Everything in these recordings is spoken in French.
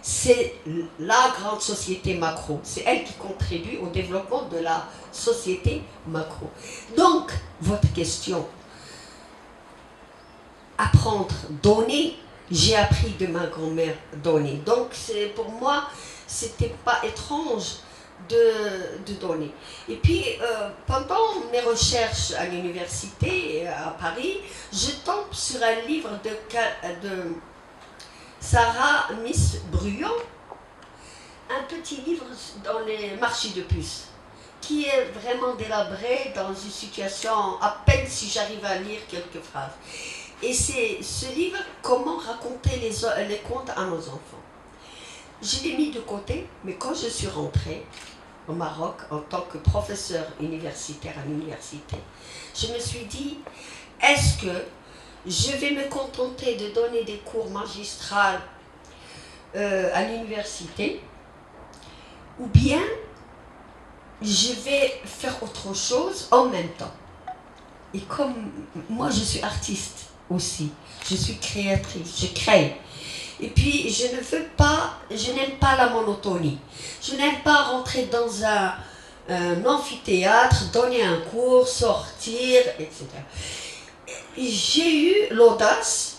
c'est la grande société macro. C'est elle qui contribue au développement de la société macro. Donc, votre question, apprendre, donner, j'ai appris de ma grand-mère donner. Donc, pour moi, c'était pas étrange de donner. Et puis, pendant mes recherches à l'université à Paris, je tombe sur un livre de Sarah Miss Bruyon, un petit livre dans les marchés de puces, qui est vraiment délabré dans une situation, à peine si j'arrive à lire quelques phrases. Et c'est ce livre, comment raconter les contes à nos enfants. Je l'ai mis de côté, mais quand je suis rentrée au Maroc en tant que professeur universitaire à l'université, je me suis dit, est-ce que je vais me contenter de donner des cours magistraux à l'université, ou bien je vais faire autre chose en même temps. Et comme moi je suis artiste aussi, je suis créatrice, je crée. Et puis je n'aime pas la monotonie. Je n'aime pas rentrer dans un amphithéâtre, donner un cours, sortir, etc. J'ai eu l'audace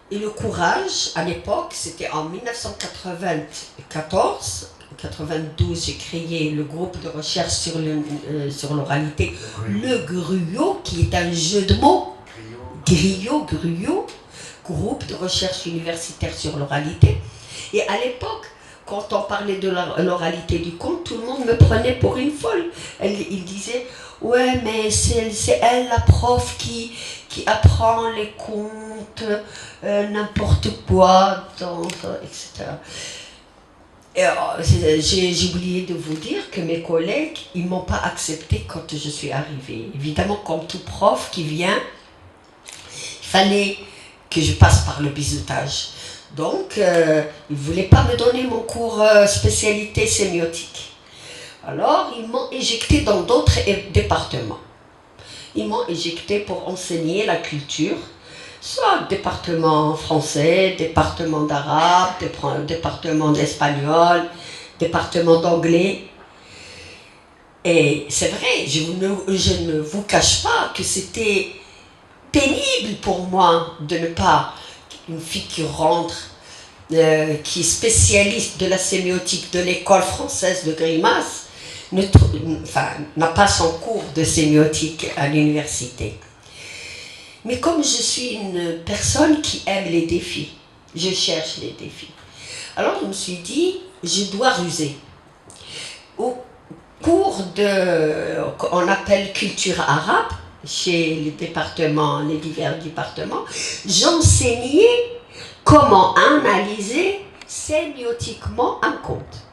et le courage, à l'époque, c'était en 1994, 92, j'ai créé le groupe de recherche sur l'oralité, le Gruau, qui est un jeu de mots, Gruau, groupe de recherche universitaire sur l'oralité. Et à l'époque, quand on parlait de l'oralité du conte, tout le monde me prenait pour une folle. Il disait, ouais, mais c'est elle, la prof, qui apprend les contes, n'importe quoi, etc. J'ai oublié de vous dire que mes collègues, ils ne m'ont pas accepté quand je suis arrivée. Évidemment, comme tout prof qui vient, il fallait que je passe par le biseautage. Donc, ils ne voulaient pas me donner mon cours spécialité sémiotique. Alors, ils m'ont éjecté dans d'autres départements. Ils m'ont éjecté pour enseigner la culture, soit département français, département d'arabe, département d'espagnol, département d'anglais. Et c'est vrai, je ne vous cache pas que c'était pénible pour moi de ne pas, une fille qui rentre, qui est spécialiste de la sémiotique de l'école française de Grimace, n'a pas son cours de sémiotique à l'université. Mais comme je suis une personne qui aime les défis, je cherche les défis. Alors je me suis dit, je dois ruser. Au cours qu'on appelle culture arabe, chez les divers départements, j'enseignais comment analyser sémiotiquement un conte.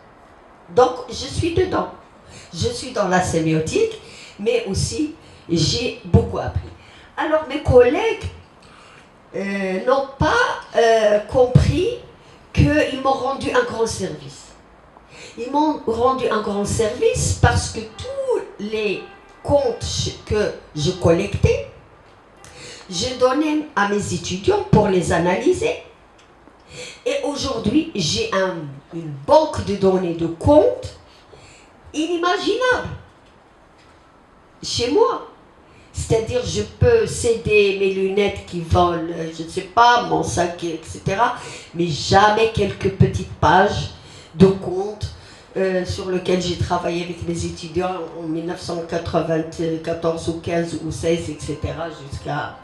Donc je suis dedans. Je suis dans la sémiotique, mais aussi j'ai beaucoup appris. Alors mes collègues n'ont pas compris qu'ils m'ont rendu un grand service. Ils m'ont rendu un grand service parce que tous les contes que je collectais, je donnais à mes étudiants pour les analyser. Et aujourd'hui, j'ai une banque de données de contes inimaginable chez moi. C'est-à-dire, je peux céder mes lunettes qui volent, je ne sais pas, mon sac, etc. Mais jamais quelques petites pages de contes sur lesquels j'ai travaillé avec mes étudiants en 1994 ou 15 ou 16, etc. jusqu'à...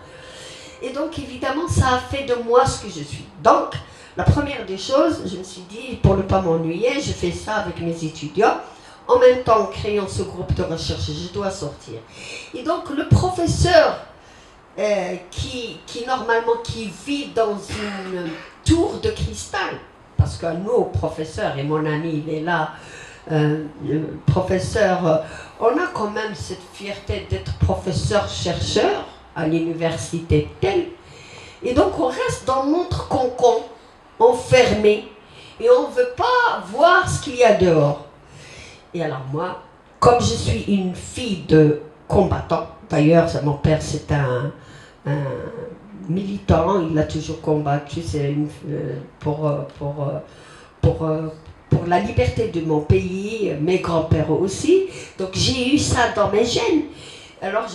Et donc, évidemment, ça a fait de moi ce que je suis. Donc, la première des choses, je me suis dit, pour ne pas m'ennuyer, je fais ça avec mes étudiants. En même temps, en créant ce groupe de recherche, je dois sortir. Et donc, le professeur qui vit dans une tour de cristal, parce que nous, professeurs, et mon ami, il est là, le professeur, on a quand même cette fierté d'être professeur-chercheur à l'université telle. Et donc, on reste dans notre cocon, enfermé, et on ne veut pas voir ce qu'il y a dehors. Et alors moi, comme je suis une fille de combattant, d'ailleurs mon père c'est un militant, il a toujours combattu pour la liberté de mon pays, mes grands-pères aussi. Donc j'ai eu ça dans mes gènes. Alors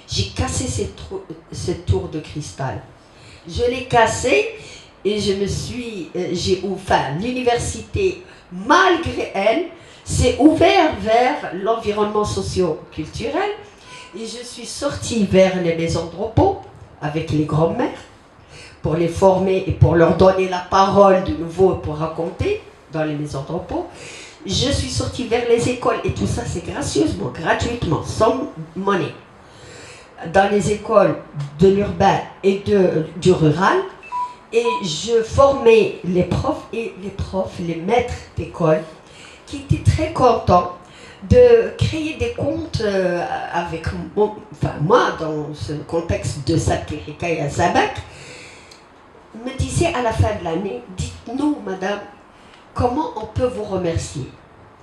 j'ai cassé cette tour de cristal. Je l'ai cassée et l'université, malgré elle, s'est ouverte vers l'environnement socio-culturel. Et je suis sortie vers les maisons de repos avec les grands-mères pour les former et pour leur donner la parole de nouveau pour raconter dans les maisons de repos. Je suis sortie vers les écoles et tout ça c'est gracieusement, gratuitement, sans monnaie. Dans les écoles de l'urbain et du rural. Et je formais les profs, les maîtres d'école qui étaient très contents de créer des comptes avec moi, dans ce contexte de Sabtirika et Zabak, me disait à la fin de l'année, dites-nous, madame, comment on peut vous remercier?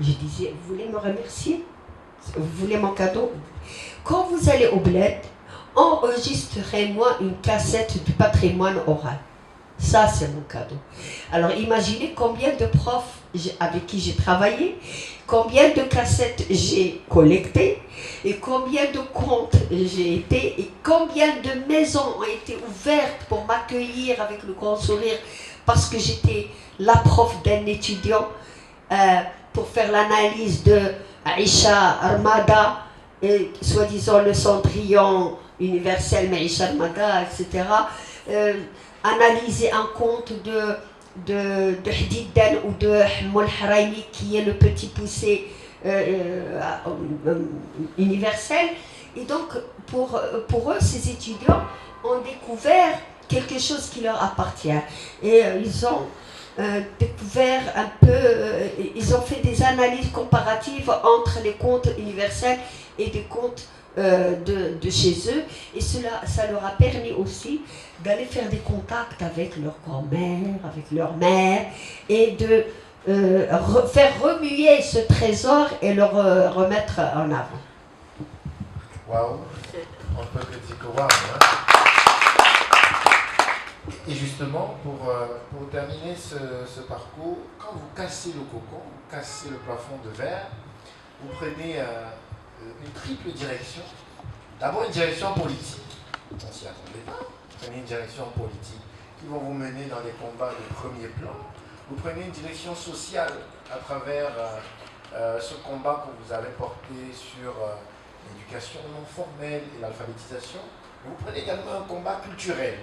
Je disais, vous voulez me remercier? Vous voulez mon cadeau? Quand vous allez au bled, enregistrez-moi une cassette du patrimoine oral. Ça, c'est mon cadeau. Alors, imaginez combien de profs avec qui j'ai travaillé, combien de cassettes j'ai collectées, et combien de comptes j'ai été, et combien de maisons ont été ouvertes pour m'accueillir avec le grand sourire, parce que j'étais la prof d'un étudiant pour faire l'analyse de Aïcha Armada, soi-disant le Cendrillon universel, mais Aïcha Armada, etc. Analyser un conte de Hadiddan ou de Moul Haraimi qui est le petit poussé universel. Et donc pour eux, ces étudiants ont découvert quelque chose qui leur appartient. Et ils ont découvert un peu, ils ont fait des analyses comparatives entre les contes universels et des contes de chez eux, et ça leur a permis aussi d'aller faire des contacts avec leur grand-mère, avec leur mère, et de faire remuer ce trésor et le remettre en avant. Waouh, on peut que dire que waouh. Et justement, pour terminer ce parcours, quand vous cassez le cocon, vous cassez le plafond de verre, vous prenez une triple direction. D'abord une direction politique, on s'y attendait pas. Vous prenez une direction politique qui va vous mener dans des combats de premier plan. Vous prenez une direction sociale à travers ce combat que vous avez porté sur l'éducation non formelle et l'alphabétisation. Vous prenez également un combat culturel.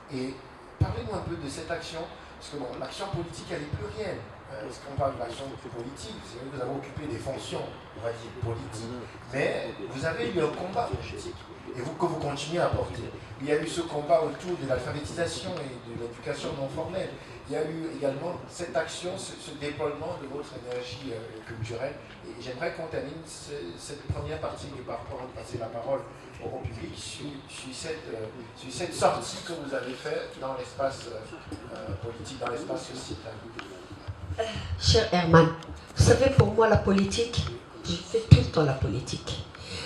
Et parlez-nous un peu de cette action, parce que bon, l'action politique elle est plurielle. Est-ce qu'on parle de l'action politique? C'est vrai que vous avez occupé des fonctions, on va dire, politiques, mais vous avez eu un combat politique, et que vous continuez à porter. Il y a eu ce combat autour de l'alphabétisation et de l'éducation non formelle. Il y a eu également cette action, ce déploiement de votre énergie culturelle. Et j'aimerais qu'on termine cette première partie du parcours, de passer la parole au public sur cette sortie que vous avez faite dans l'espace politique, dans l'espace sociétal. Cher Herman, vous savez, pour moi, la politique, je fais tout le temps la politique.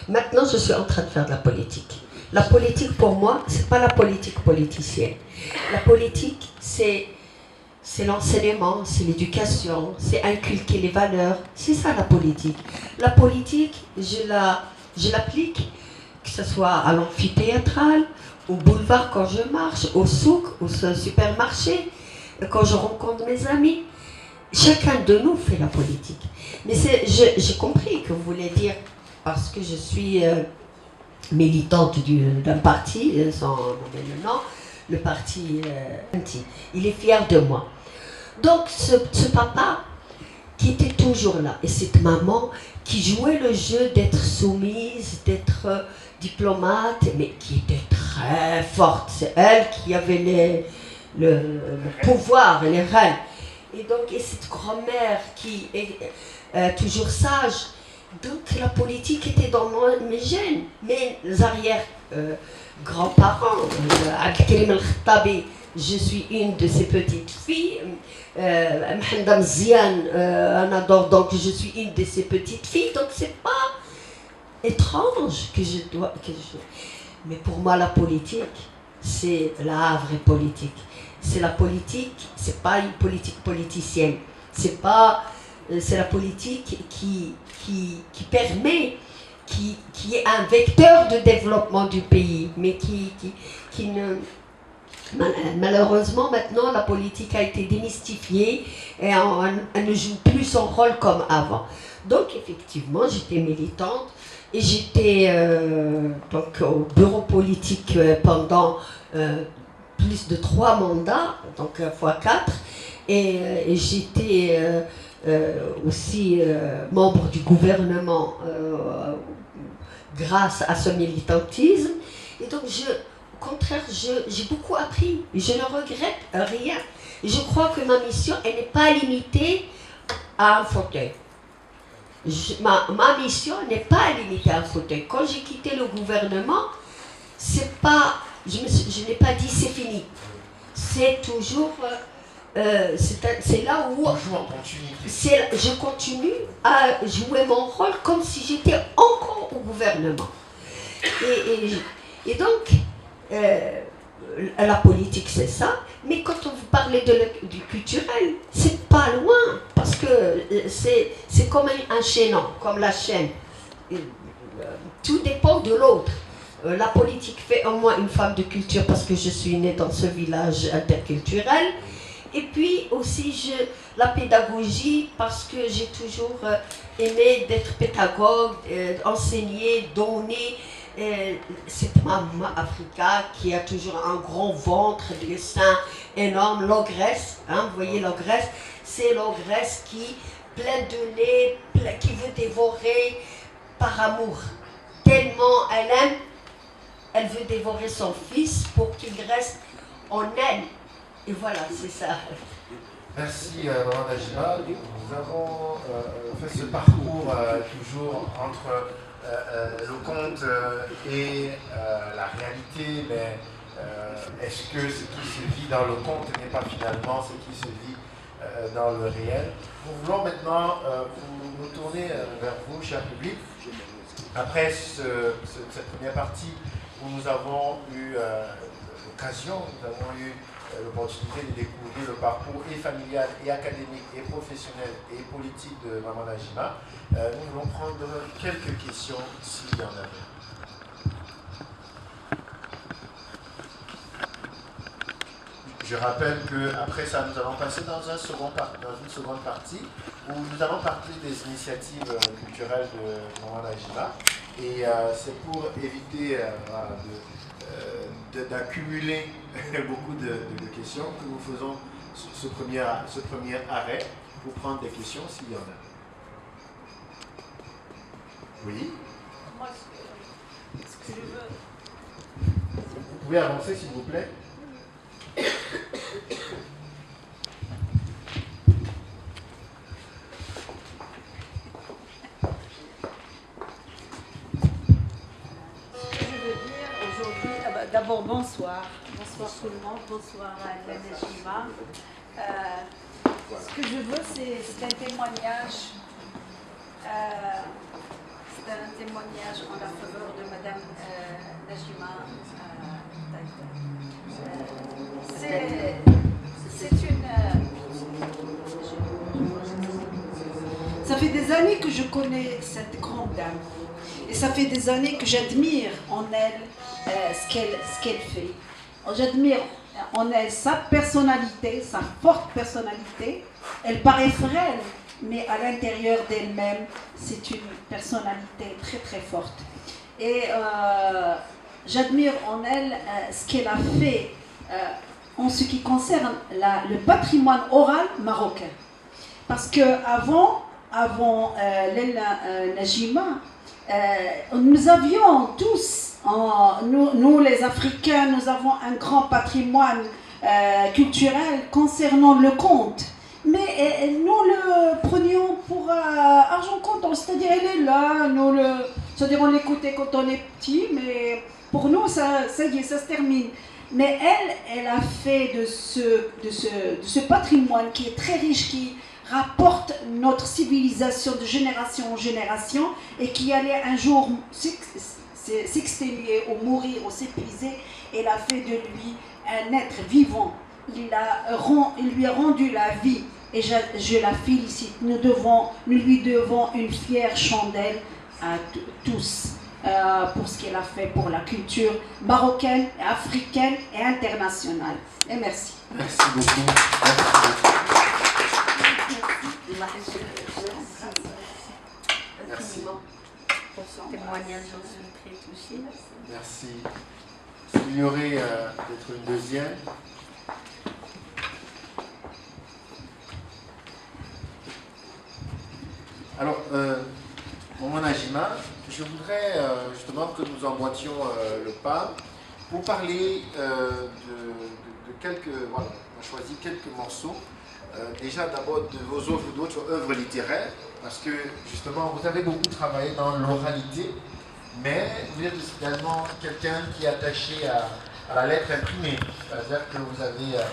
Maintenant, je suis en train de faire de la politique. La politique, pour moi, ce n'est pas la politique politicienne. La politique, c'est l'enseignement, c'est l'éducation, c'est inculquer les valeurs. C'est ça, la politique. La politique, je l'applique, que ce soit à l'amphithéâtral, au boulevard quand je marche, au souk, au supermarché, quand je rencontre mes amis. Chacun de nous fait la politique. Mais j'ai compris que vous voulez dire, parce que je suis militante d'un parti, sans nommer le nom, le parti anti. Il est fier de moi. Donc ce papa qui était toujours là, et cette maman qui jouait le jeu d'être soumise, d'être diplomate, mais qui était très forte. C'est elle qui avait le pouvoir, les rênes. Et donc, et cette grand-mère qui est toujours sage. Donc, la politique était dans mes gènes. Mes arrière-grands-parents, Abdelkarim El-Khattabi, je suis une de ses petites filles. Mhanda Mziane, Anador, donc je suis une de ses petites filles. Donc, c'est pas étrange que je dois. Mais pour moi, la politique, c'est la vraie politique. C'est la politique, c'est pas une politique politicienne. C'est la politique qui permet, qui est un vecteur de développement du pays, mais qui ne... Malheureusement, maintenant, la politique a été démystifiée et elle ne joue plus son rôle comme avant. Donc, effectivement, j'étais militante et j'étais donc au bureau politique pendant plus de 3 mandats, donc fois 4, et j'étais aussi membre du gouvernement grâce à ce militantisme. Et donc, au contraire, j'ai beaucoup appris. Je ne regrette rien. Je crois que ma mission, elle n'est pas limitée à un fauteuil. Ma mission n'est pas limitée à un fauteuil. Quand j'ai quitté le gouvernement, c'est pas, je n'ai pas dit c'est fini. C'est toujours, c'est là où je continue à jouer mon rôle comme si j'étais encore au gouvernement. Et donc, la politique c'est ça, mais quand vous parlez du culturel, c'est pas loin, parce que c'est comme un chaînon, comme la chaîne. Tout dépend de l'autre. La politique fait au moins une femme de culture parce que je suis née dans ce village interculturel. Et puis aussi la pédagogie parce que j'ai toujours aimé d'être pédagogue, enseigner, donner. Cette maman Africa qui a toujours un grand ventre, des seins énormes, l'ogresse, hein, vous voyez l'ogresse, c'est l'ogresse qui, pleine de lait, qui veut dévorer par amour. Tellement elle aime, elle veut dévorer son fils pour qu'il reste en elle. Et voilà, c'est ça. Merci Maman Najima. Nous avons fait ce parcours toujours entre le conte et la réalité, mais est-ce que ce qui se vit dans le conte n'est pas finalement ce qui se vit dans le réel? Nous voulons maintenant nous tourner vers vous, cher public, après cette première partie où nous avons eu l'occasion, nous avons eu l'opportunité de découvrir le parcours et familial, et académique, et professionnel, et politique de Maman Najima. Nous voulons prendre quelques questions s'il y en avait. Je rappelle qu'après ça, nous allons passer dans une seconde partie où nous allons parler des initiatives culturelles de Maman Najima. Et c'est pour éviter d'accumuler beaucoup de questions que nous faisons ce premier arrêt pour prendre des questions s'il y en a. Oui. Moi, ce que je veux. Vous pouvez avancer s'il vous plaît. D'abord, bonsoir. Bonsoir tout le monde. Bonsoir à la Najima. Ce que je veux, c'est un témoignage. C'est un témoignage en la faveur de Madame Najima. C'est une... Ça fait des années que je connais cette grande dame. Et ça fait des années que j'admire en elle ce qu'elle fait. J'admire en elle sa personnalité, sa forte personnalité. Elle paraît frêle, mais à l'intérieur d'elle-même, c'est une personnalité très très forte. Et j'admire en elle ce qu'elle a fait en ce qui concerne le patrimoine oral marocain. Parce qu'avant Leila Najima, nous avions tous, nous les Africains, nous avons un grand patrimoine culturel concernant le conte. Mais nous le prenions pour argent comptant, c'est-à-dire elle est là, c'est-à-dire on l'écoutait quand on est petit, mais pour nous ça y est, ça se termine. Mais elle a fait de ce patrimoine qui est très riche, qui rapporte notre civilisation de génération en génération et qui allait un jour s'exténuer ou mourir ou s'épuiser. Il a fait de lui un être vivant. Il lui a rendu la vie. Et je la félicite. Nous lui devons une fière chandelle à tous pour ce qu'elle a fait pour la culture marocaine, africaine et internationale. Et merci. Merci beaucoup. Merci pour son témoignage, j'en suis très touchée. Merci. S'il y aurait peut-être une deuxième. Alors, Maman Najima, je voudrais justement que nous emboîtions le pas pour parler de quelques... Voilà, on a choisi quelques morceaux. Déjà d'abord de vos d'autres œuvres littéraires, parce que justement vous avez beaucoup travaillé dans l'oralité, mais vous êtes aussi également quelqu'un qui est attaché à la lettre imprimée, c'est-à-dire que vous avez...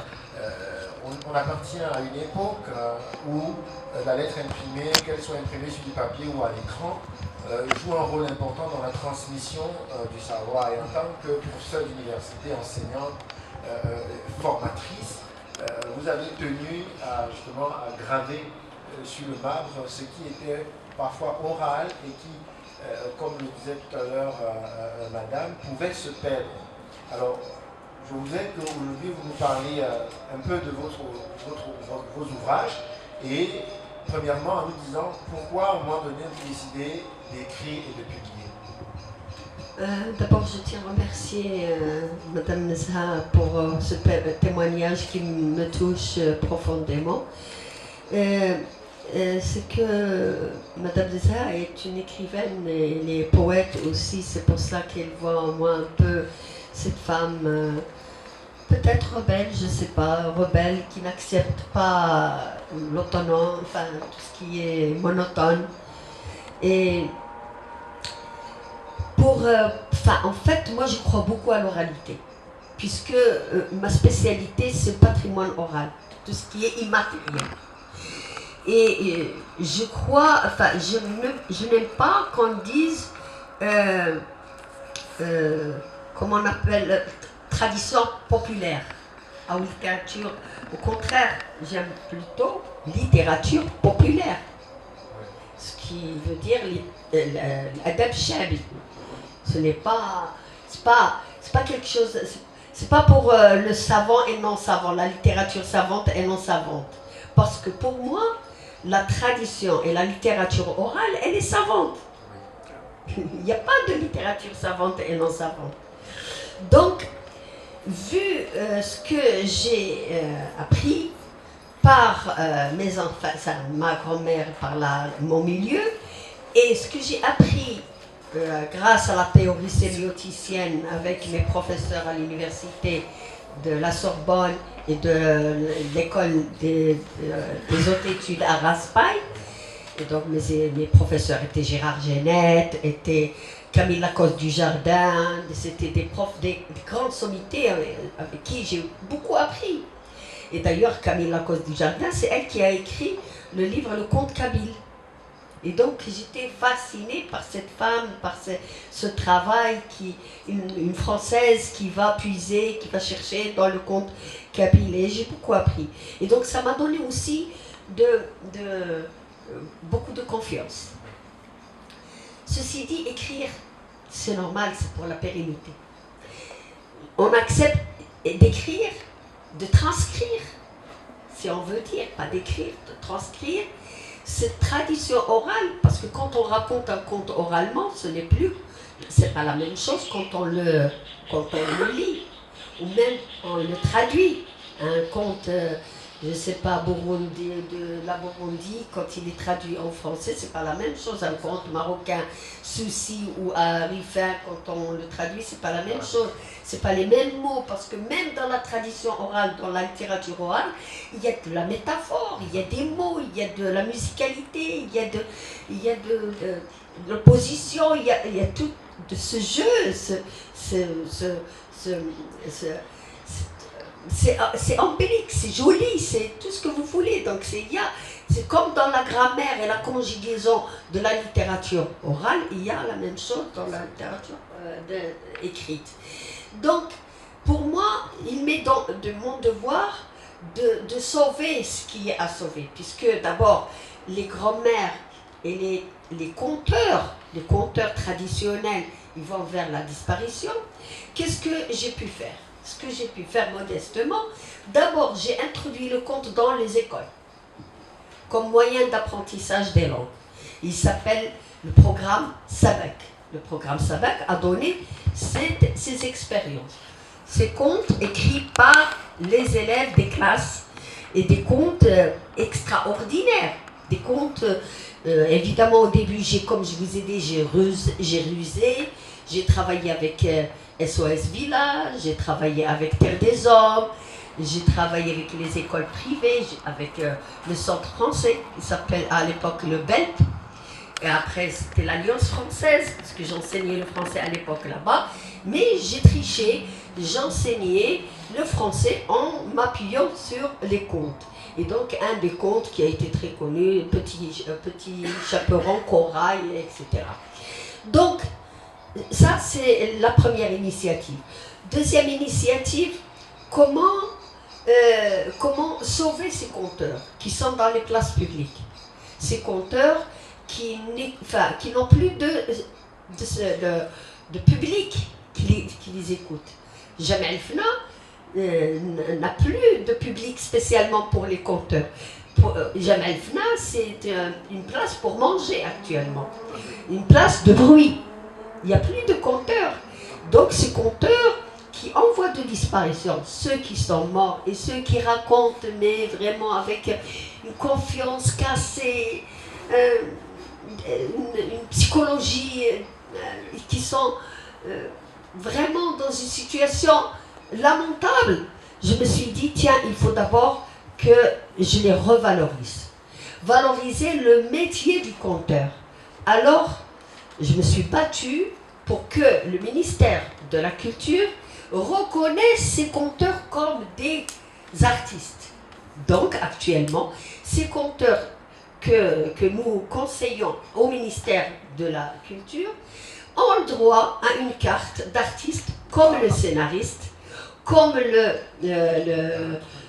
on appartient à une époque où la lettre imprimée, qu'elle soit imprimée sur du papier ou à l'écran, joue un rôle important dans la transmission du savoir. Et en tant que professeur d'université, enseignante, formatrice, vous avez tenu justement à graver sur le marbre ce qui était parfois oral et qui, comme le disait tout à l'heure madame, pouvait se perdre. Alors, je voudrais qu'aujourd'hui vous nous parliez un peu de vos ouvrages et premièrement en nous disant pourquoi à un moment donné vous décidez d'écrire et de publier. D'abord, je tiens à remercier Madame Nezha pour ce témoignage qui me touche profondément. C'est que Madame Nezha est une écrivaine et les poètes aussi, c'est pour ça qu'elle voit en moi un peu cette femme peut-être rebelle, je ne sais pas, rebelle qui n'accepte pas l'autonome, enfin tout ce qui est monotone. Et en fait, moi je crois beaucoup à l'oralité, puisque ma spécialité c'est le patrimoine oral, tout ce qui est immatériel. Et je crois, enfin, je n'aime pas qu'on dise, comment on appelle, tradition populaire, ou littérature. Au contraire, j'aime plutôt littérature populaire, ce qui veut dire l'adab shabi. Ce n'est pas, c'est pas quelque chose, c'est pas pour le savant et non savant, la littérature savante et non savante. Parce que pour moi, la tradition et la littérature orale, elle est savante. Il n'y a pas de littérature savante et non savante. Donc, vu ce que j'ai appris par mes enfants, ma grand-mère par mon milieu, et ce que j'ai appris grâce à la théorie sémioticienne avec mes professeurs à l'université de la Sorbonne et de l'école des hautes études à Raspail. Et donc mes professeurs étaient Gérard Genette, étaient Camille Lacoste du Jardin, c'était des profs des grandes sommités avec qui j'ai beaucoup appris. Et d'ailleurs Camille Lacoste du Jardin, c'est elle qui a écrit le livre Le Conte Kabyle. Et donc j'étais fascinée par cette femme, par ce travail, une Française qui va puiser, qui va chercher dans le conte kabyle. Et j'ai beaucoup appris. Et donc ça m'a donné aussi beaucoup de confiance. Ceci dit, écrire, c'est normal, c'est pour la pérennité. On accepte d'écrire, de transcrire, si on veut dire, pas d'écrire, de transcrire, cette tradition orale, parce que quand on raconte un conte oralement, c'est pas la même chose quand on le lit, ou même on le traduit. Un conte, je ne sais pas, Burundi, de la Burundi, quand il est traduit en français, c'est pas la même chose. Un conte marocain, Souci ou Arifin, quand on le traduit, c'est pas la même chose. C'est pas les mêmes mots, parce que même dans la tradition orale, dans la littérature orale, il y a de la métaphore, il y a des mots, il y a de la musicalité, il y a de l'opposition, il y a tout de ce jeu, c'est embellique, c'est joli, c'est tout ce que vous voulez. Donc c'est comme dans la grammaire et la conjugaison de la littérature orale, il y a la même chose dans la littérature écrite. Donc, pour moi, il m'est de mon devoir de sauver ce qui est à sauver. Puisque d'abord, les grands-mères et les conteurs traditionnels, ils vont vers la disparition. Qu'est-ce que j'ai pu faire? Ce que j'ai pu faire modestement, d'abord, j'ai introduit le conte dans les écoles comme moyen d'apprentissage des langues. Il s'appelle le programme SABAC. Le programme SABAC a donné ces expériences. Ces contes écrits par les élèves des classes et des contes extraordinaires. Des contes, évidemment, au début, comme je vous ai dit, j'ai rusé, j'ai travaillé avec SOS Village, j'ai travaillé avec Terre des Hommes, j'ai travaillé avec les écoles privées, avec le centre français, qui s'appelle à l'époque le BELP. Et après, c'était l'Alliance française, parce que j'enseignais le français à l'époque là-bas. Mais j'ai triché, j'enseignais le français en m'appuyant sur les contes. Et donc, un des contes qui a été très connu, Petit Chaperon, Corail, etc. Donc, ça, c'est la première initiative. Deuxième initiative, comment sauver ces conteurs qui sont dans les places publiques. Ces conteurs qui n'ont plus de public qui les écoute. Jamel Fna n'a plus de public spécialement pour les conteurs. Jamel Fna, c'est une place pour manger actuellement. Une place de bruit. Il n'y a plus de conteurs. Donc ces conteurs qui envoient de disparition, ceux qui sont morts et ceux qui racontent, mais vraiment avec une confiance cassée, une psychologie qui sont vraiment dans une situation lamentable. Je me suis dit, tiens, il faut d'abord que je les revalorise. Valoriser le métier du conteur. Alors, je me suis battue pour que le ministère de la Culture reconnaisse ces conteurs comme des artistes. Donc, actuellement, ces conteurs que nous conseillons au ministère de la Culture ont le droit à une carte d'artiste comme le scénariste, comme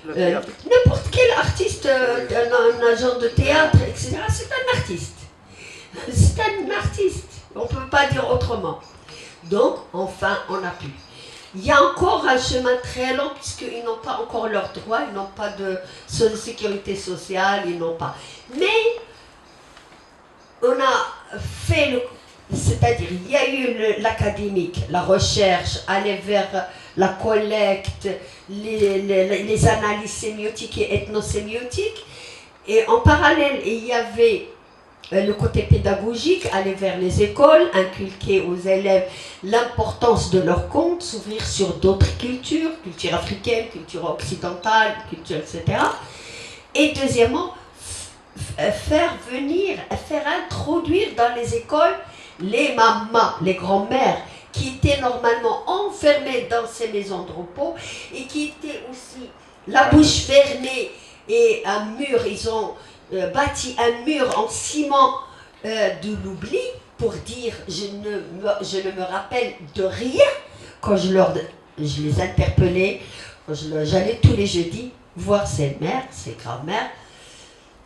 n'importe quel artiste, un agent de théâtre, etc. C'est un artiste. C'est un artiste. On ne peut pas dire autrement. Donc, enfin, on a pu. Il y a encore un chemin très long puisqu'ils n'ont pas encore leurs droits, ils n'ont pas de sécurité sociale, ils n'ont pas. Mais on a fait c'est-à-dire il y a eu l'académique, la recherche, aller vers la collecte, les analyses sémiotiques et ethnosémiotiques. Et en parallèle, il y avait le côté pédagogique, aller vers les écoles, inculquer aux élèves l'importance de leur conte, s'ouvrir sur d'autres cultures, culture africaine, culture occidentale, culture, etc. Et deuxièmement, faire introduire dans les écoles les mamas, les grands-mères, qui étaient normalement enfermées dans ces maisons de repos et qui étaient aussi la bouche fermée et un mur, ils ont bâti un mur en ciment de l'oubli pour dire je ne me rappelle de rien quand je les interpellais, quand j'allais tous les jeudis voir ses mères, ses grands-mères,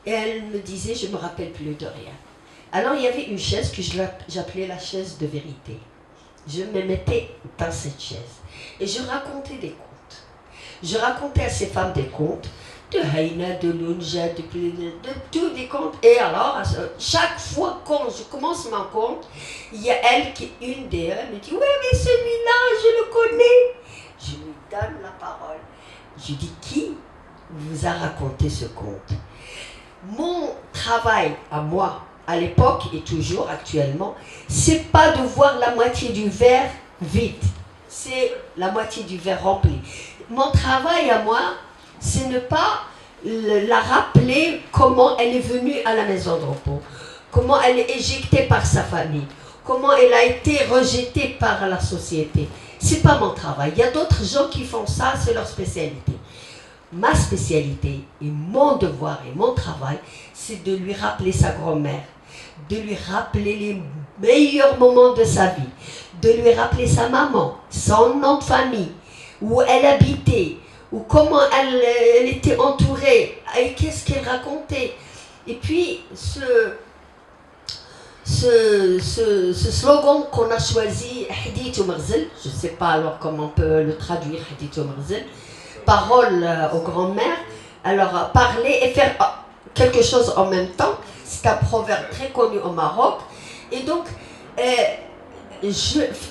et elles me disaient je ne me rappelle plus de rien. Alors il y avait une chaise que j'appelais la chaise de vérité. Je me mettais dans cette chaise et je racontais des contes. Je racontais à ces femmes des contes de Haïna, de Lunja, de tous les contes. Et alors, chaque fois quand je commence mon conte, il y a une d'elles me dit « Oui, mais celui-là, je le connais ». Je lui donne la parole. Je lui dis « Qui vous a raconté ce conte ?» Mon travail à moi, à l'époque et toujours actuellement, c'est pas de voir la moitié du verre vide, c'est la moitié du verre rempli. Mon travail à moi, c'est ne pas la rappeler comment elle est venue à la maison de repos, comment elle est éjectée par sa famille, comment elle a été rejetée par la société. C'est pas mon travail. Il y a d'autres gens qui font ça, c'est leur spécialité. Ma spécialité et mon devoir et mon travail, c'est de lui rappeler sa grand-mère, de lui rappeler les meilleurs moments de sa vie, de lui rappeler sa maman, son nom de famille, où elle habitait, ou comment elle était entourée, et qu'est-ce qu'elle racontait. Et puis, ce slogan qu'on a choisi, Hadith ou Marzel, je ne sais pas alors comment on peut le traduire, Hadith ou Marzel, parole aux grands-mères, alors parler et faire quelque chose en même temps, c'est un proverbe très connu au Maroc. Et donc,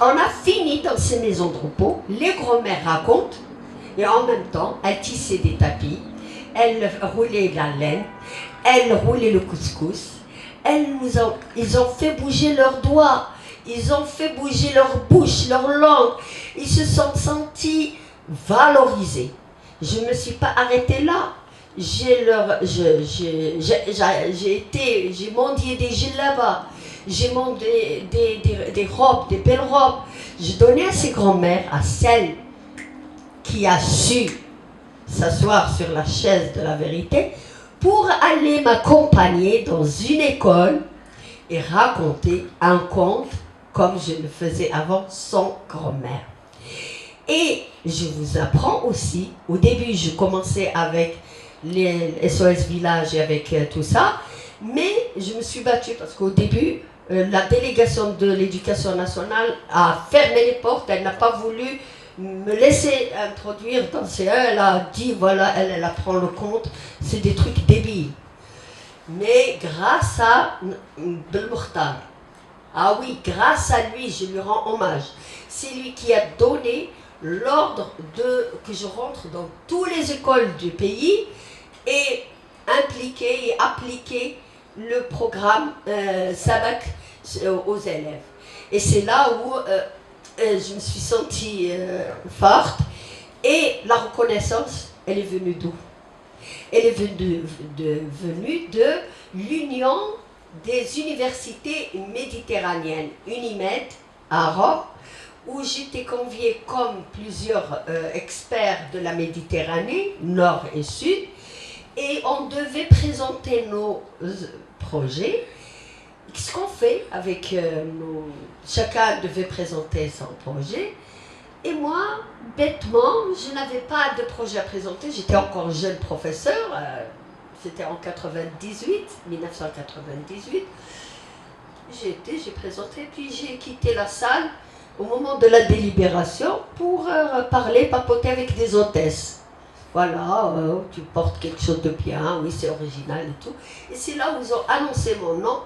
on a fini dans ces maisons de repos, les grands-mères racontent, et en même temps, elles tissaient des tapis, elles roulaient la laine, elles roulaient le couscous, ils ont fait bouger leurs doigts, ils ont fait bouger leur bouche, leur langue, ils se sont sentis valorisés. Je ne me suis pas arrêtée là. J'ai mendié des djellabas, j'ai mendié des robes, des belles robes. Je donnais à ces grands-mères, à celle qui a su s'asseoir sur la chaise de la vérité, pour aller m'accompagner dans une école et raconter un conte comme je le faisais avant sans grand-mère. Et je vous apprends aussi, au début je commençais avec les SOS Village et avec tout ça, mais je me suis battue parce qu'au début, la délégation de l'éducation nationale a fermé les portes, elle n'a pas voulu me laisser introduire dans CE, elle a dit voilà, elle apprend le compte, c'est des trucs débiles. Mais grâce à Belmokhtar, ah oui, grâce à lui, je lui rends hommage, c'est lui qui a donné l'ordre que je rentre dans toutes les écoles du pays et impliquer et appliquer le programme Sabak aux élèves. Et c'est là où je me suis sentie forte. Et la reconnaissance, elle est venue d'où? Elle est venue de l'Union des universités méditerranéennes, UNIMED, à Rome, où j'étais conviée comme plusieurs experts de la Méditerranée, nord et sud, et on devait présenter nos projets. Qu'est-ce qu'on fait avec chacun devait présenter son projet. Et moi, bêtement, je n'avais pas de projet à présenter. J'étais encore jeune professeur. C'était en 1998. J'ai présenté, puis j'ai quitté la salle au moment de la délibération pour parler, papoter avec des hôtesses. Voilà, tu portes quelque chose de bien, oui, c'est original et tout. Et c'est là où ils ont annoncé mon nom.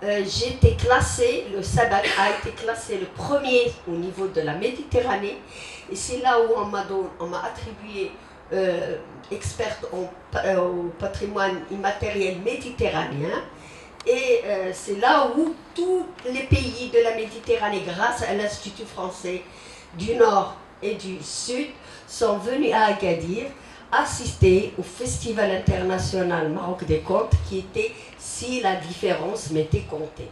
J'ai été classée, le Sabak a été classé le premier au niveau de la Méditerranée. Et c'est là où on m'a attribué experte au patrimoine immatériel méditerranéen. Et c'est là où tous les pays de la Méditerranée, grâce à l'Institut français du Nord et du Sud, sont venus à Agadir assister au Festival international Maroc des contes qui était si la différence m'était comptée.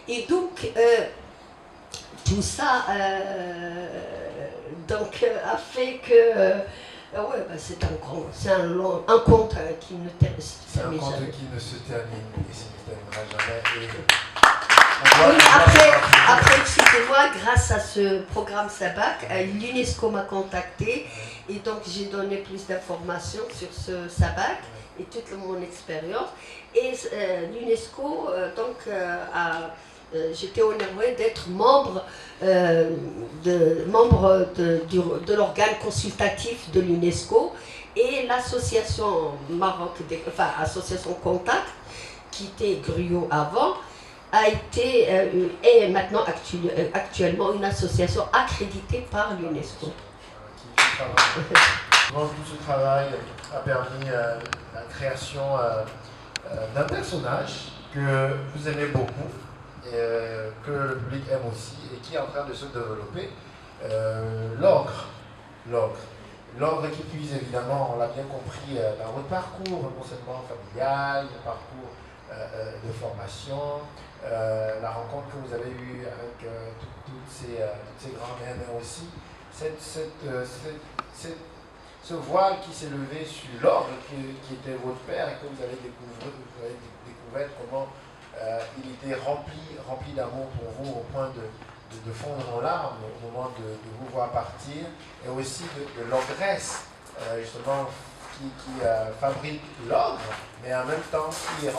Et donc, tout ça a fait que ouais, bah c'est un conte qui ne termine jamais. C'est un conte qui ne se termine et se terminera jamais. Oui, après, excusez-moi, grâce à ce programme Sabak, l'UNESCO m'a contacté et donc j'ai donné plus d'informations sur ce Sabak et toute mon expérience. Et l'UNESCO, j'étais honorée d'être membre de l'organe consultatif de l'UNESCO et l'association association Contact, qui était Gruot avant, a été est maintenant actuellement une association accréditée par l'UNESCO. Tout ce travail a permis la création d'un personnage que vous aimez beaucoup, que le public aime aussi et qui est en train de se développer, l'ogre. L'ogre qui puise évidemment, on l'a bien compris, dans votre parcours, non seulement familial, le parcours de formation, la rencontre que vous avez eue avec toutes ces grands-mères, mais aussi ce voile qui s'est levé sur l'ordre qui était votre père et que vous avez découvert comment il était rempli d'amour pour vous au point de de fondre en larmes au moment de vous voir partir, et aussi de l'ogresse, justement, qui fabrique l'ogre, mais en même temps qui